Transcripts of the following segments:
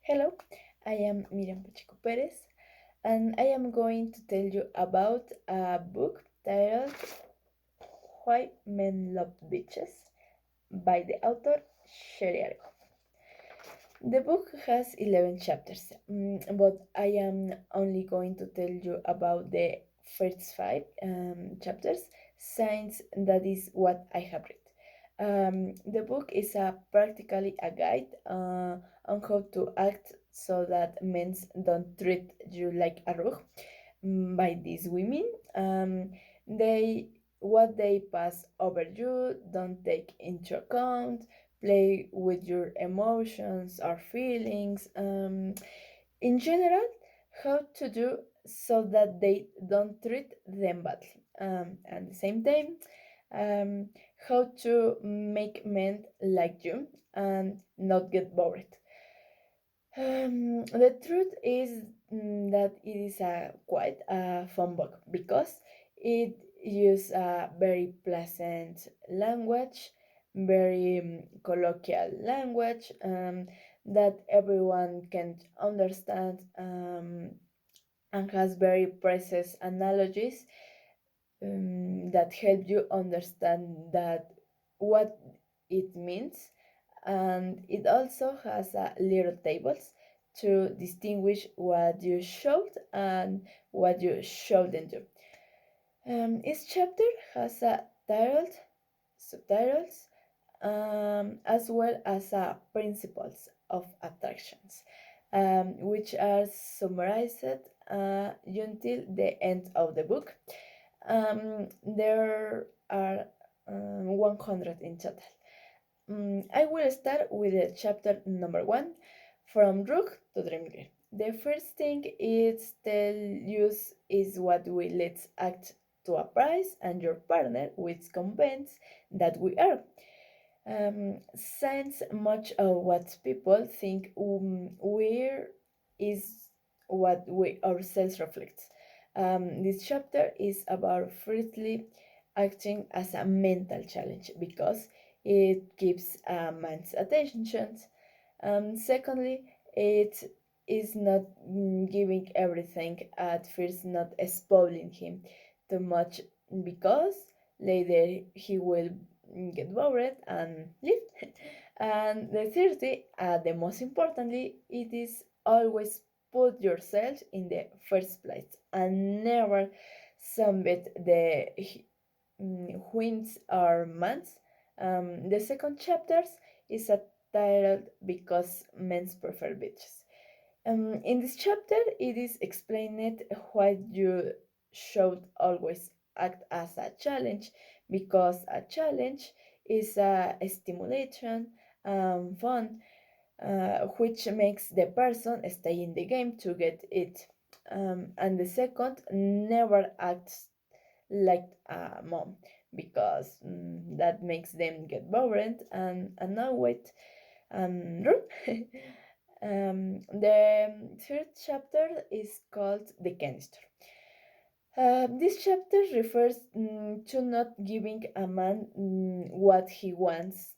Hello, I am Miriam Pacheco Perez, and I am going to tell you about a book titled Why Men Love Beaches by the author Sherry Argo. The book has 11 chapters, but I am only going to tell you about the first five chapters, since that is what I have read. The book is practically a guide on how to act so that men don't treat you like a rug. By these women, they what they pass over you, don't take into account, play with your emotions or feelings. In general, how to do so that they don't treat them badly. At the same time, um, how to make men like you and not get bored. The truth is that it is a quite a fun book because it uses a very pleasant language, very colloquial language that everyone can understand, and has very precise analogies that help you understand that what it means, and it also has little tables to distinguish what you should and what you shouldn't do. Each chapter has a title, subtitles, as well as principles of attractions, which are summarized until the end of the book. There are 100 in total. I will start with chapter number one, from Rook to Dream Girl. The first thing is tell you is what we let's act to a price and your partner which convince that we are. Since much of what people think we're is what we ourselves reflect. This chapter is about firstly acting as a mental challenge because it keeps a man's attention. Secondly, it is not giving everything at first, not spoiling him too much because later he will get bored and leave. And the third thing, the most importantly, it is always put yourself in the first place and never submit the wins or months. The second chapters is a titled Because Men Prefer Bitches. In this chapter, it is explained why you should always act as a challenge, because a challenge is a stimulation, fun, which makes the person stay in the game to get it. And the second, never acts like a mom because that makes them get bored and now wait rude. The third chapter is called The Canister. This chapter refers to not giving a man what he wants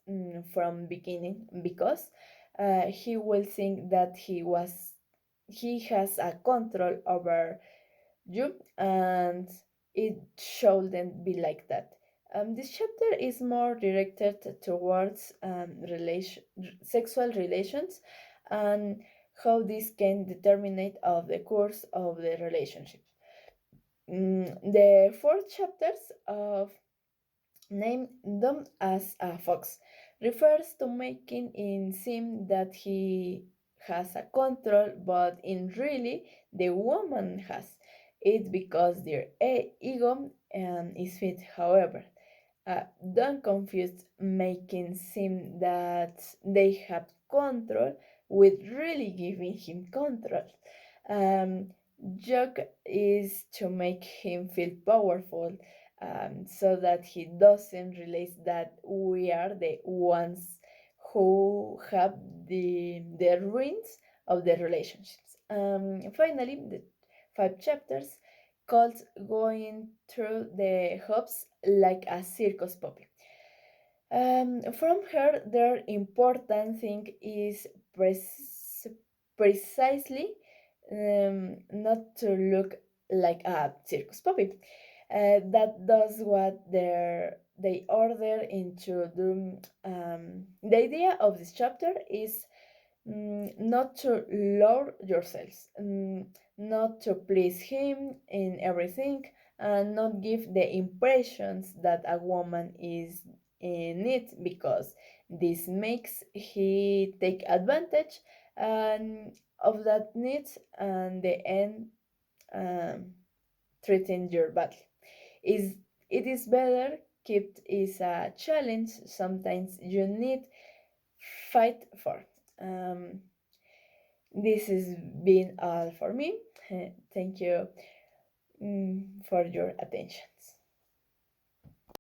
from beginning because he will think that he has a control over you, and it shouldn't be like that. This chapter is more directed towards sexual relations and how this can determine of the course of the relationship. The fourth chapters of Name them as a fox refers to making it seem that he has a control, but in really the woman has it because their ego is fit. However, don't confuse making seem that they have control with really giving him control. Um, Joke is to make him feel powerful, so that he doesn't realize that we are the ones who have the ruins of the relationships. Finally, the five chapters called Going Through the Hoops Like a Circus Puppy. From her, their important thing is precisely not to look like a circus puppet that does what they order into do. The idea of this chapter is not to lower yourselves, not to please him in everything, and not give the impressions that a woman is in it, because this makes he take advantage of that need and the end um, threaten your body. Is it is better kept is a challenge. Sometimes you need fight for. Um, this has been all for me. Thank you for your attention.